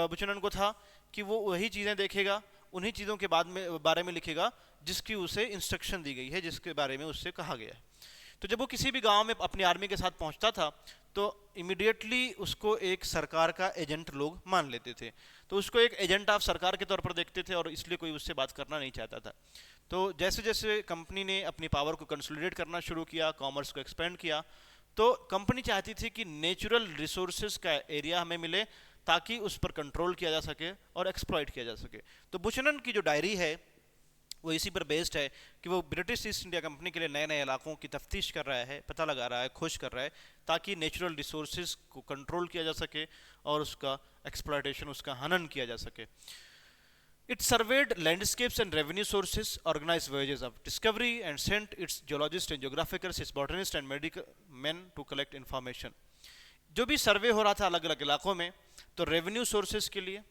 बुचेनन को था कि वो वही चीज़ें देखेगा, उन्हीं चीज़ों के बारे में लिखेगा जिसकी उसे इंस्ट्रक्शन दी गई है, जिसके बारे में उससे कहा गया है. तो जब वो किसी भी गांव में अपनी आर्मी के साथ पहुंचता था, तो इमीडिएटली उसको एक सरकार का एजेंट लोग मान लेते थे. तो उसको एक एजेंट ऑफ सरकार के तौर पर देखते थे और इसलिए कोई उससे बात करना नहीं चाहता था. तो जैसे जैसे कंपनी ने अपनी पावर को कंसोलिडेट करना शुरू किया, कॉमर्स को एक्सपेंड किया, तो कंपनी चाहती थी कि नेचुरल रिसोर्सेज का एरिया हमें मिले, ताकि उस पर कंट्रोल किया जा सके और एक्सप्लॉइट किया जा सके. तो बुचेनन की जो डायरी है वो इसी पर बेस्ड है कि वो ब्रिटिश ईस्ट इंडिया कंपनी के लिए नए नए इलाकों की तफ्तीश कर रहा है, पता लगा रहा है, खोज कर रहा है, ताकि नेचुरल रिसोर्सेज को कंट्रोल किया जा सके और उसका एक्सप्लॉयटेशन, उसका हनन किया जा सके. It surveyed landscapes and revenue sources, organized voyages of discovery, and sent its geologists and geographers, its botanists and medical men to collect information. जो भी सर्वे हो रहा था अलग अलग इलाकों में, तो रेवेन्यू सोर्सेज के लिए,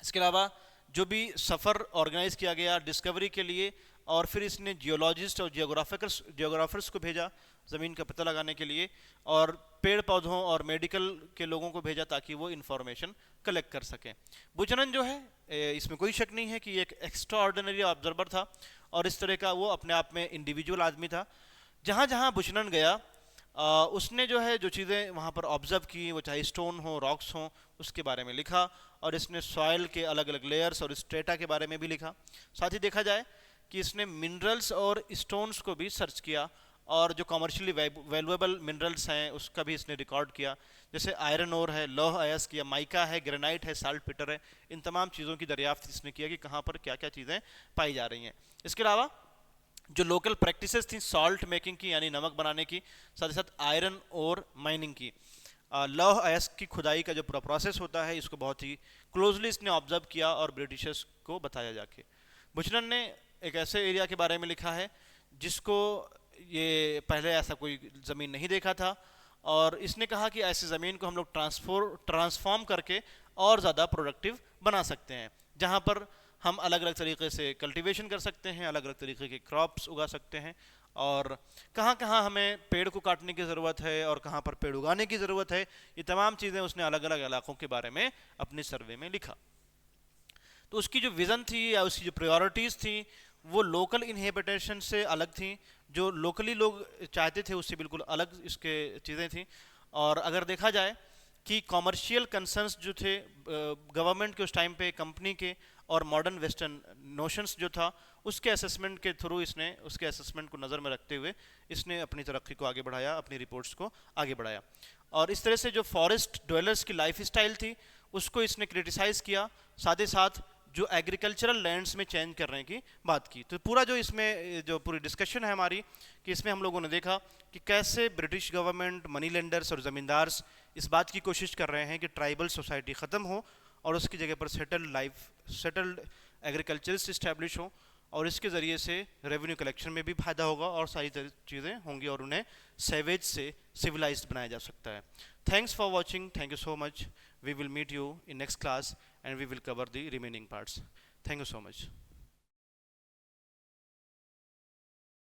इसके अलावा जो भी सफ़र ऑर्गेनाइज किया गया डिस्कवरी के लिए, और फिर इसने जियोलॉजिस्ट और जियोग्राफर्स को भेजा ज़मीन का पता लगाने के लिए, और पेड़ पौधों और मेडिकल के लोगों को भेजा ताकि वो इन्फॉर्मेशन कलेक्ट कर सकें. बुचेनन जो है, इसमें कोई शक नहीं है कि एक एक्स्ट्रा ऑर्डिनरी ऑब्जर्वर था और इस तरह का वो अपने आप में इंडिविजुअल आदमी था. जहाँ जहाँ बुचेनन गया, उसने जो है जो चीज़ें वहाँ पर ऑब्जर्व की, वो चाहे स्टोन हो, रॉक्स हों, उसके बारे में लिखा, और इसने सॉइल के अलग अलग लेयर्स और स्ट्रेटा के बारे में भी लिखा. साथ ही देखा जाए कि इसने मिनरल्स और स्टोन्स को भी सर्च किया, और जो कमर्शियली वैल्यूएबल मिनरल्स हैं उसका भी इसने रिकॉर्ड किया, जैसे आयरन ओर है, लौह अयस्क या माइका है, ग्रेनाइट है, साल्ट पीटर है. इन तमाम चीज़ों की दरियाफ्त इसने किया कि कहाँ पर क्या क्या चीज़ें पाई जा रही हैं. इसके अलावा जो लोकल प्रैक्टिसेस थी सॉल्ट मेकिंग की, यानी नमक बनाने की, साथ ही साथ आयरन और माइनिंग की, लौह अयस्क की खुदाई का जो पूरा प्रोसेस होता है, इसको बहुत ही क्लोजली इसने ऑब्जर्व किया और ब्रिटिशर्स को बताया जाके. बुचेनन ने एक ऐसे एरिया के बारे में लिखा है जिसको ये पहले ऐसा कोई ज़मीन नहीं देखा था, और इसने कहा कि ऐसी ज़मीन को हम लोग ट्रांसफॉर्म करके और ज़्यादा प्रोडक्टिव बना सकते हैं, जहाँ पर हम अलग अलग तरीके से कल्टीवेशन कर सकते हैं, अलग अलग तरीके के क्रॉप्स उगा सकते हैं, और कहाँ कहाँ हमें पेड़ को काटने की ज़रूरत है और कहाँ पर पेड़ उगाने की ज़रूरत है. ये तमाम चीज़ें उसने अलग अलग इलाकों के बारे में अपने सर्वे में लिखा. तो उसकी जो विज़न थी या उसकी जो प्रायोरिटीज़ थी वो लोकल इनहेबिटेशन से अलग थी, जो लोकली लोग चाहते थे उससे बिल्कुल अलग इसके चीज़ें थी. और अगर देखा जाए कि कॉमर्शियल कंसर्न्स जो थे गवर्नमेंट के उस टाइम पे, कंपनी के, और मॉडर्न वेस्टर्न नोशंस जो था, उसके असेसमेंट के थ्रू इसने उसके असेसमेंट को नज़र में रखते हुए इसने अपनी तरक्की को आगे बढ़ाया, अपनी रिपोर्ट्स को आगे बढ़ाया. और इस तरह से जो फॉरेस्ट ड्वेलर्स की लाइफ स्टाइल थी उसको इसने क्रिटिसाइज़ किया, साथ ही साथ जो एग्रीकल्चरल लैंड्स में चेंज करने की बात की। तो पूरा जो इसमें जो पूरी डिस्कशन है हमारी, कि इसमें हम लोगों ने देखा कि कैसे ब्रिटिश गवर्नमेंट, मनी लेंडर्स और ज़मींदार्स इस बात की कोशिश कर रहे हैं कि ट्राइबल सोसाइटी ख़त्म हो और उसकी जगह पर सेटल्ड एग्रीकल्चरिस्ट इस्टेब्लिश हो, और इसके ज़रिए से रेवेन्यू कलेक्शन में भी फ़ायदा होगा और सारी चीज़ें होंगी और उन्हें सेवेज से सिविलाइज्ड बनाया जा सकता है। Thanks for watching, thank you so much. We will meet you in next class and we will cover the remaining parts. Thank you so much.